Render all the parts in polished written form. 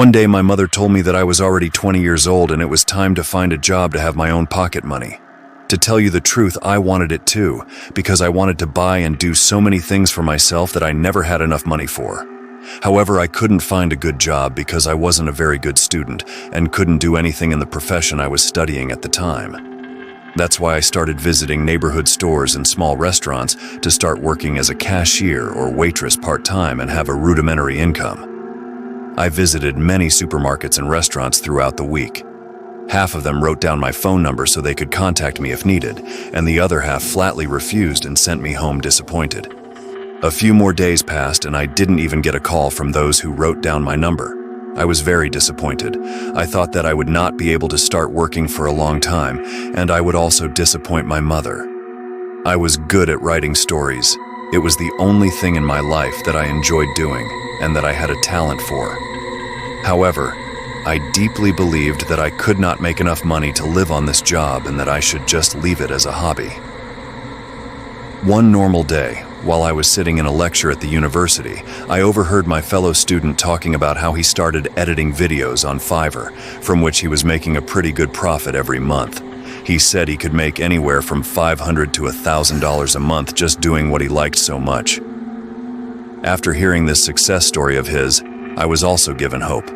One day my mother told me that I was already 20 years old and it was time to find a job to have my own pocket money. To tell you the truth, I wanted it too, because I wanted to buy and do so many things for myself that I never had enough money for. However, I couldn't find a good job because I wasn't a very good student and couldn't do anything in the profession I was studying at the time. That's why I started visiting neighborhood stores and small restaurants to start working as a cashier or waitress part-time and have a rudimentary income. I visited many supermarkets and restaurants throughout the week. Half of them wrote down my phone number so they could contact me if needed, and the other half flatly refused and sent me home disappointed. A few more days passed and I didn't even get a call from those who wrote down my number. I was very disappointed. I thought that I would not be able to start working for a long time, and I would also disappoint my mother. I was good at writing stories. It was the only thing in my life that I enjoyed doing and that I had a talent for. However, I deeply believed that I could not make enough money to live on this job and that I should just leave it as a hobby. One normal day, while I was sitting in a lecture at the university, I overheard my fellow student talking about how he started editing videos on Fiverr, from which he was making a pretty good profit every month. He said he could make anywhere from $500 to $1,000 a month just doing what he liked so much. After hearing this success story of his, I was also given hope.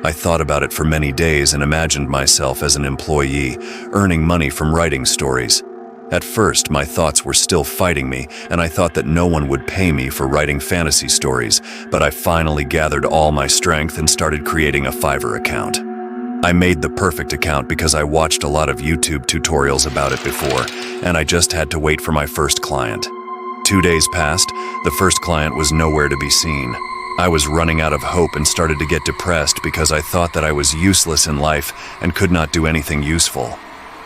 I thought about it for many days and imagined myself as an employee, earning money from writing stories. At first, my thoughts were still fighting me, and I thought that no one would pay me for writing fantasy stories, but I finally gathered all my strength and started creating a Fiverr account. I made the perfect account because I watched a lot of YouTube tutorials about it before, and I just had to wait for my first client. 2 days passed, the first client was nowhere to be seen. I was running out of hope and started to get depressed because I thought that I was useless in life and could not do anything useful.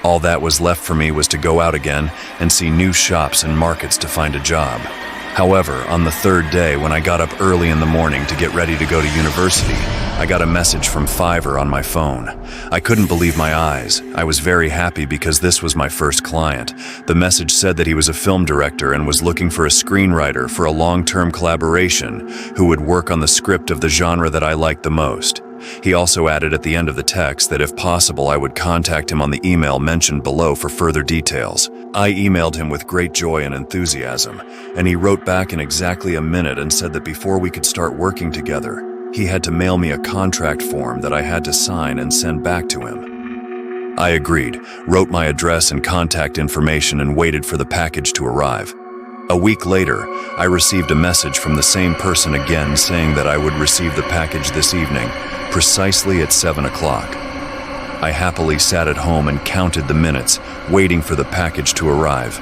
All that was left for me was to go out again and see new shops and markets to find a job. However, on the third day, when I got up early in the morning to get ready to go to university, I got a message from Fiverr on my phone. I couldn't believe my eyes. I was very happy because this was my first client. The message said that he was a film director and was looking for a screenwriter for a long-term collaboration who would work on the script of the genre that I liked the most. He also added at the end of the text that if possible I would contact him on the email mentioned below for further details. I emailed him with great joy and enthusiasm, and he wrote back in exactly a minute and said that before we could start working together, he had to mail me a contract form that I had to sign and send back to him. I agreed, wrote my address and contact information and waited for the package to arrive. A week later, I received a message from the same person again saying that I would receive the package this evening, precisely at 7 o'clock. I happily sat at home and counted the minutes, waiting for the package to arrive.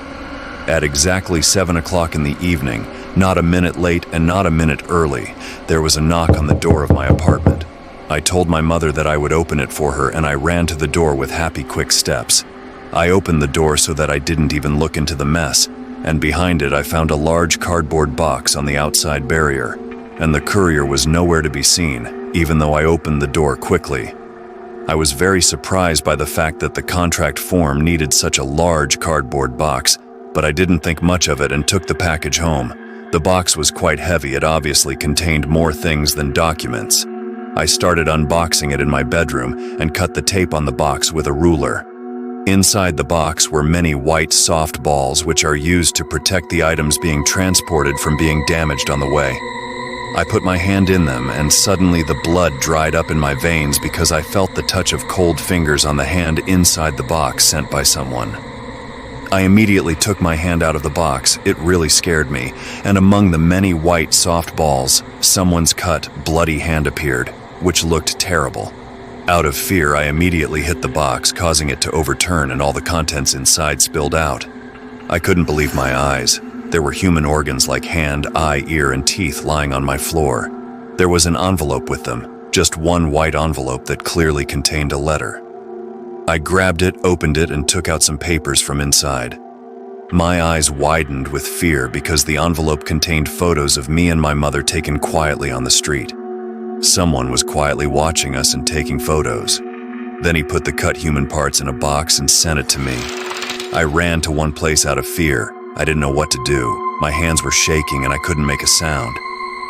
At exactly 7 o'clock in the evening, not a minute late and not a minute early, there was a knock on the door of my apartment. I told my mother that I would open it for her and I ran to the door with happy quick steps. I opened the door so that I didn't even look into the mess, and behind it I found a large cardboard box on the outside barrier, and the courier was nowhere to be seen, even though I opened the door quickly. I was very surprised by the fact that the contract form needed such a large cardboard box, but I didn't think much of it and took the package home. The box was quite heavy. It obviously contained more things than documents. I started unboxing it in my bedroom and cut the tape on the box with a ruler. Inside the box were many white soft balls which are used to protect the items being transported from being damaged on the way. I put my hand in them and suddenly the blood dried up in my veins because I felt the touch of cold fingers on the hand inside the box sent by someone. I immediately took my hand out of the box. It really scared me, and among the many white soft balls, someone's cut, bloody hand appeared, which looked terrible. Out of fear, I immediately hit the box, causing it to overturn and all the contents inside spilled out. I couldn't believe my eyes. There were human organs like hand, eye, ear, and teeth lying on my floor. There was an envelope with them, just one white envelope that clearly contained a letter. I grabbed it, opened it, and took out some papers from inside. My eyes widened with fear because the envelope contained photos of me and my mother taken quietly on the street. Someone was quietly watching us and taking photos. Then he put the cut human parts in a box and sent it to me. I ran to one place out of fear. I didn't know what to do. My hands were shaking and I couldn't make a sound.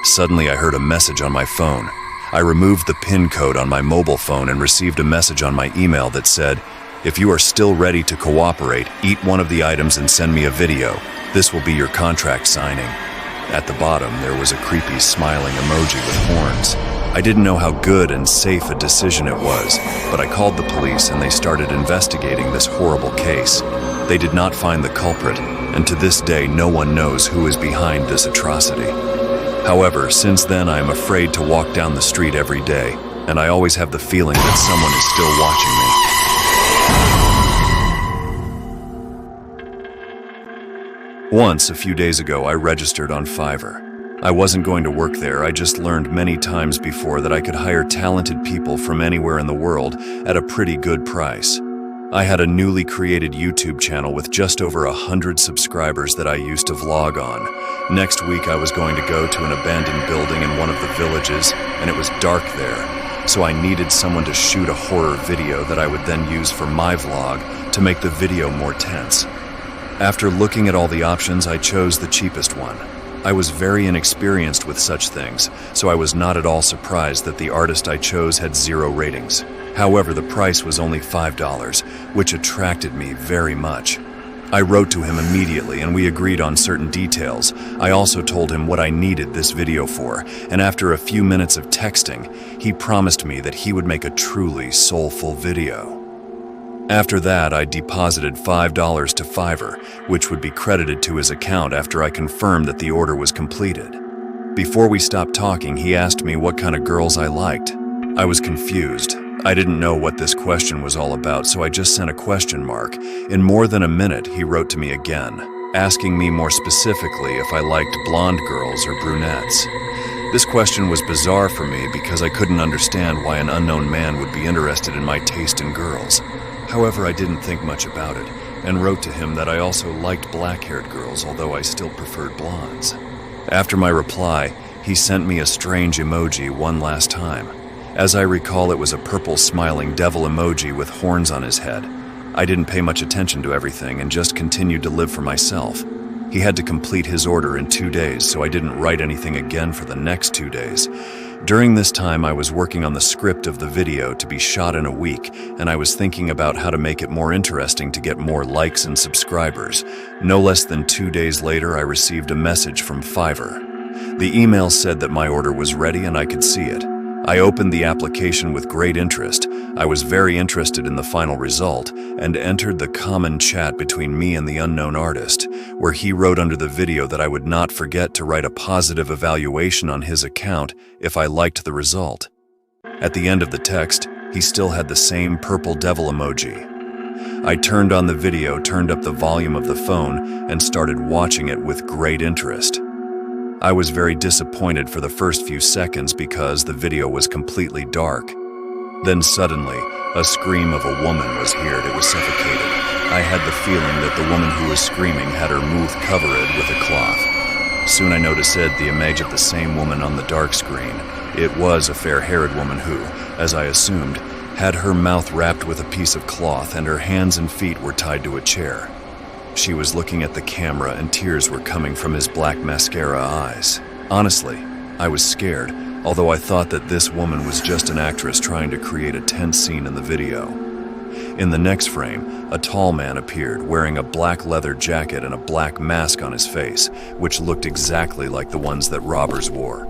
Suddenly I heard a message on my phone. I removed the PIN code on my mobile phone and received a message on my email that said, "If you are still ready to cooperate, eat one of the items and send me a video. This will be your contract signing." At the bottom, there was a creepy smiling emoji with horns. I didn't know how good and safe a decision it was, but I called the police and they started investigating this horrible case. They did not find the culprit, and to this day no one knows who is behind this atrocity. However, since then I am afraid to walk down the street every day, and I always have the feeling that someone is still watching me. Once, a few days ago, I registered on Fiverr. I wasn't going to work there, I just learned many times before that I could hire talented people from anywhere in the world at a pretty good price. I had a newly created YouTube channel with just over 100 subscribers that I used to vlog on. Next week I was going to go to an abandoned building in one of the villages, and it was dark there, so I needed someone to shoot a horror video that I would then use for my vlog to make the video more tense. After looking at all the options, I chose the cheapest one. I was very inexperienced with such things, so I was not at all surprised that the artist I chose had 0 ratings. However, the price was only $5, which attracted me very much. I wrote to him immediately and we agreed on certain details. I also told him what I needed this video for, and after a few minutes of texting, he promised me that he would make a truly soulful video. After that, I deposited $5 to Fiverr, which would be credited to his account after I confirmed that the order was completed. Before we stopped talking, he asked me what kind of girls I liked. I was confused. I didn't know what this question was all about, so I just sent a question mark. In more than a minute, he wrote to me again, asking me more specifically if I liked blonde girls or brunettes. This question was bizarre for me because I couldn't understand why an unknown man would be interested in my taste in girls. However, I didn't think much about it, and wrote to him that I also liked black-haired girls, although I still preferred blondes. After my reply, he sent me a strange emoji one last time. As I recall, it was a purple smiling devil emoji with horns on his head. I didn't pay much attention to everything and just continued to live for myself. He had to complete his order in 2 days, so I didn't write anything again for the next 2 days. During this time, I was working on the script of the video to be shot in a week, and I was thinking about how to make it more interesting to get more likes and subscribers. No less than 2 days later, I received a message from Fiverr. The email said that my order was ready and I could see it. I opened the application with great interest. I was very interested in the final result and entered the common chat between me and the unknown artist, where he wrote under the video that I would not forget to write a positive evaluation on his account if I liked the result. At the end of the text, he still had the same purple devil emoji. I turned on the video, turned up the volume of the phone, and started watching it with great interest. I was very disappointed for the first few seconds because the video was completely dark. Then suddenly, a scream of a woman was heard. It was suffocated. I had the feeling that the woman who was screaming had her mouth covered with a cloth. Soon I noticed the image of the same woman on the dark screen. It was a fair-haired woman who, as I assumed, had her mouth wrapped with a piece of cloth and her hands and feet were tied to a chair. She was looking at the camera and tears were coming from his black mascara eyes. Honestly, I was scared, although I thought that this woman was just an actress trying to create a tense scene in the video. In the next frame, a tall man appeared wearing a black leather jacket and a black mask on his face, which looked exactly like the ones that robbers wore.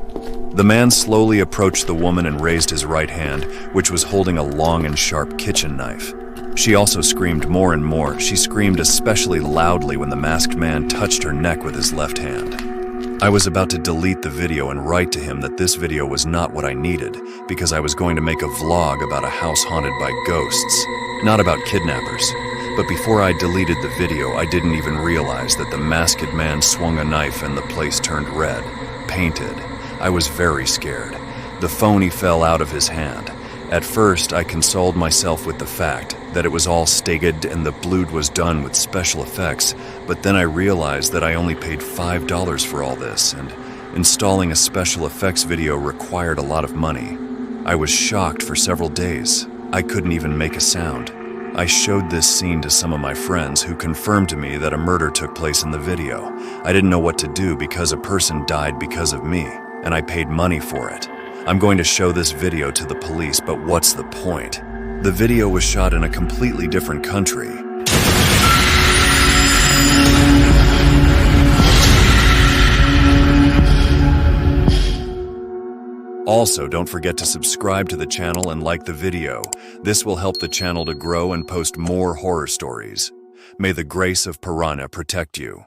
The man slowly approached the woman and raised his right hand, which was holding a long and sharp kitchen knife. She also screamed more and more. She screamed especially loudly when the masked man touched her neck with his left hand. I was about to delete the video and write to him that this video was not what I needed, because I was going to make a vlog about a house haunted by ghosts, not about kidnappers. But before I deleted the video, I didn't even realize that the masked man swung a knife and the place turned red, painted. I was very scared. The phone fell out of his hand. At first, I consoled myself with the fact that it was all staged and the blood was done with special effects, but then I realized that I only paid $5 for all this, and installing a special effects video required a lot of money. I was shocked for several days. I couldn't even make a sound. I showed this scene to some of my friends who confirmed to me that a murder took place in the video. I didn't know what to do because a person died because of me, and I paid money for it. I'm going to show this video to the police, but what's the point? The video was shot in a completely different country. Also, don't forget to subscribe to the channel and like the video. This will help the channel to grow and post more horror stories. May the grace of Piranha protect you.